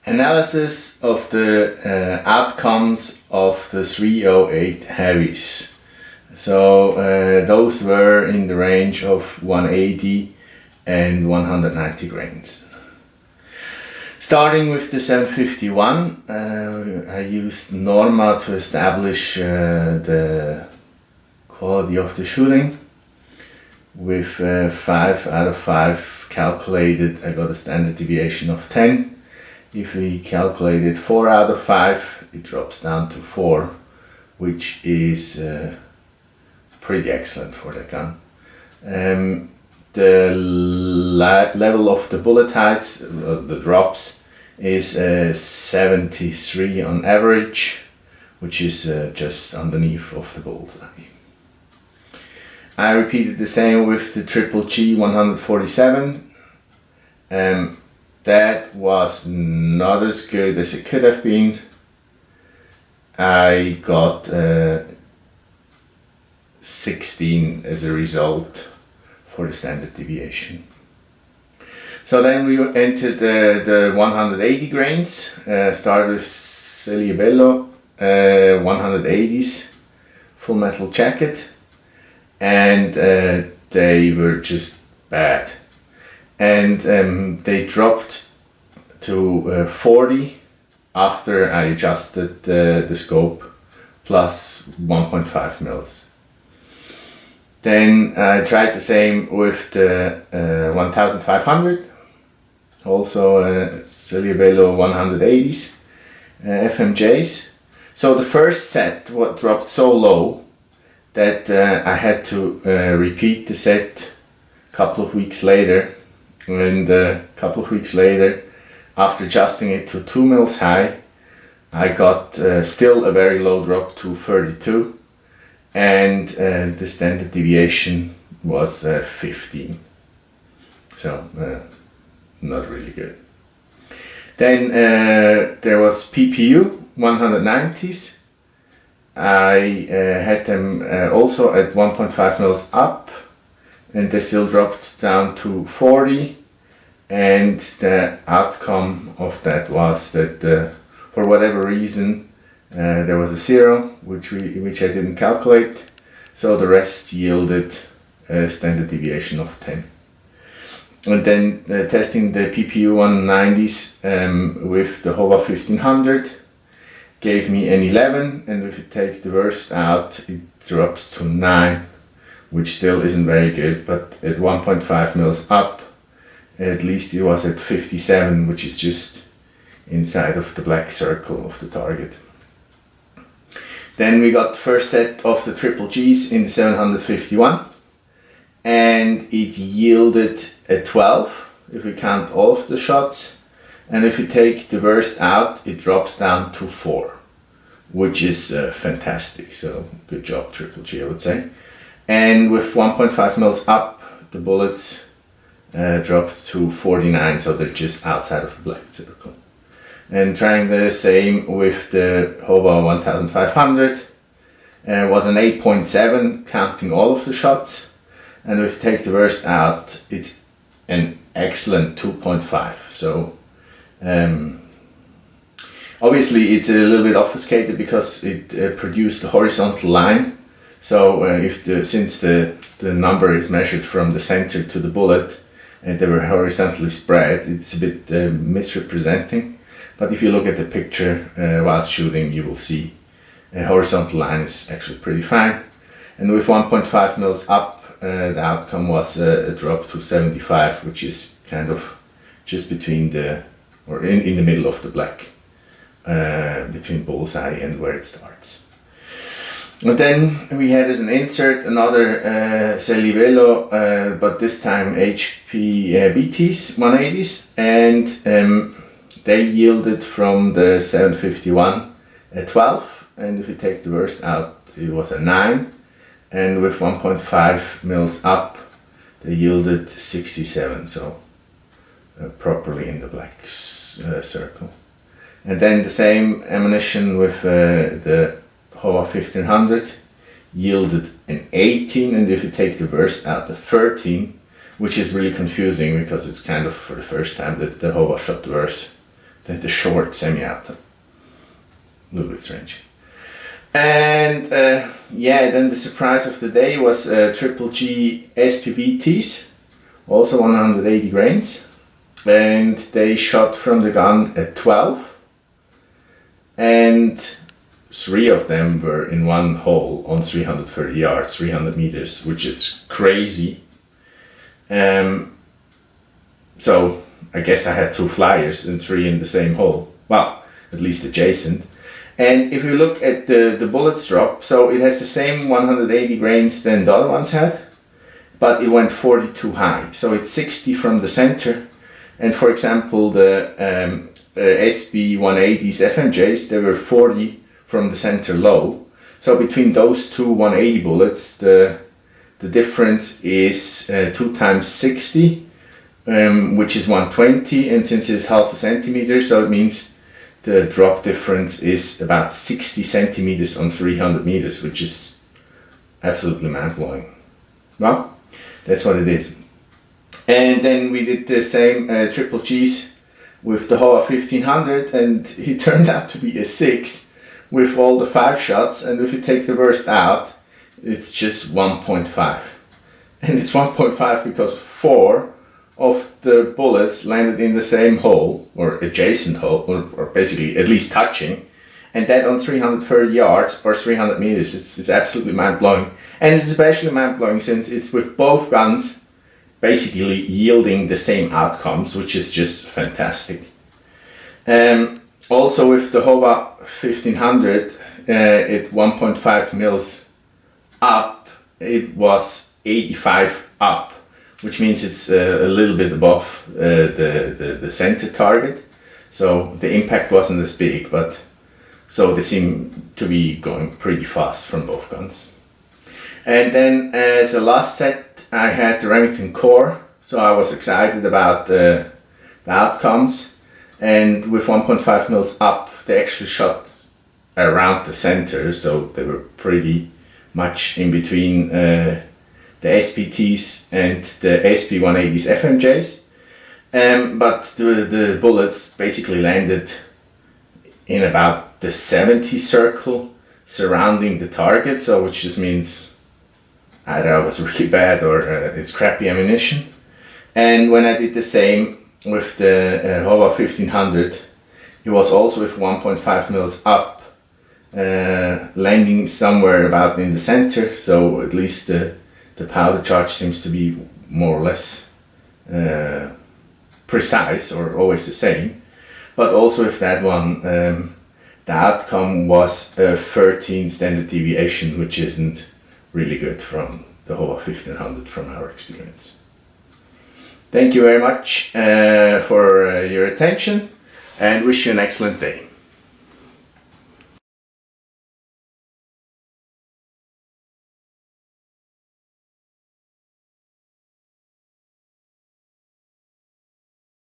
Analysis of the outcomes of the 308 heavies. So those were in the range of 180 and 190 grains. Starting with the 751, I used Norma to establish the quality of the shooting. With 5 out of 5 calculated, I got a standard deviation of 10. If we calculated 4 out of 5, it drops down to 4, which is pretty excellent for that gun. The level of the bullet heights, the drops, is 73 on average, which is just underneath of the bullseye. I repeated the same with the C 147. That was not as good as it could have been. I got 16 as a result for the standard deviation. So then we entered the 180 grains, started with Sellier&Bellot 180s, full metal jacket, and they were just bad. And they dropped to 40 after I adjusted the scope plus 1.5 mils. Then I tried the same with the 1500, also Sellier&Bellot 180s, FMJs. So the first set dropped so low that I had to repeat the set a couple of weeks later. And a couple of weeks later, after adjusting it to 2 mils high, I got still a very low drop to 32, and the standard deviation was 15. So not really good. Then there was PPU 190s. I had them also at 1.5 mils up, and they still dropped down to 40, and the outcome of that was that for whatever reason there was a 0 which I didn't calculate, so the rest yielded a standard deviation of 10. And then testing the PPU 190s with the Howa1500 gave me an 11, and if you take the worst out, it drops to 9, which still isn't very good, but at 1.5 mils up, at least it was at 57, which is just inside of the black circle of the target. Then we got the first set of the C in the 751, and it yielded a 12 if we count all of the shots, and if you take the worst out, it drops down to 4, which is fantastic. So good job C, I would say. And with 1.5 mils up, the bullets dropped to 49, so they're just outside of the black circle. And trying the same with the Howa1500, was an 8.7 counting all of the shots, and if you take the worst out, it's an excellent 2.5. So obviously it's a little bit obfuscated because it produced a horizontal line. So since the number is measured from the center to the bullet and they were horizontally spread, it's a bit misrepresenting. But if you look at the picture while shooting, you will see a horizontal line is actually pretty fine. And with 1.5 mils up, the outcome was a drop to 75, which is kind of just between in the middle of the black, between bullseye and where it starts. And then we had as an insert another Sellier&Bellot, but this time HPBTs 180s, and they yielded from the 751 a 12, and if you take the worst out, it was a 9, and with 1.5 mils up, they yielded 67, so properly in the black circle. And then the same ammunition with the Howa1500 yielded an 18, and if you take the worst out, a 13, which is really confusing because it's kind of for the first time that the Howa shot worse the short semi-auto. A little bit strange. And yeah, then the surprise of the day was GGG HPBTs, also 180 grains, and they shot from the gun at 12, and 3 of them were in one hole on 330 yards, 300 meters, which is crazy. So I guess I had 2 flyers and 3 in the same hole, well, at least adjacent. And if you look at the bullets drop, so it has the same 180 grains than the other ones had, but it went 40 too high. So it's 60 from the center. And for example, the SB180s FMJs, they were 40 from the center low. So between those two 180 bullets, the difference is 2 times 60, which is 120. And since it's half a centimeter, so it means the drop difference is about 60 centimeters on 300 meters, which is absolutely mind-blowing. Well, that's what it is. And then we did the same GGGs with the Howa1500, and he turned out to be a 6 with all the 5 shots, and if you take the worst out, it's just 1.5. And it's 1.5 because 4 of the bullets landed in the same hole, or adjacent hole, or basically at least touching, and that on 330 yards or 300 meters. It's absolutely mind-blowing. And it's especially mind-blowing since it's with both guns basically yielding the same outcomes, which is just fantastic. Also with the Howa1500 at 1.5 mils up, it was 85 up, which means it's a little bit above the center target. So the impact wasn't as big, but so they seem to be going pretty fast from both guns. And then as a last set, I had the Remington core, so I was excited about the outcomes. And with 1.5 mils up, they actually shot around the center, so they were pretty much in between the SPTs and the SB180s FMJs. But the bullets basically landed in about the 70 circle surrounding the target, so which just means either I was really bad or it's crappy ammunition. And when I did the same with the Howa1500, it was also with 1.5 mils up, landing somewhere about in the center, so at least the powder charge seems to be more or less precise or always the same. But also with that one, the outcome was a 13 standard deviation, which isn't really good from the Howa1500 from our experience. Thank you very much for your attention, and wish you an excellent day.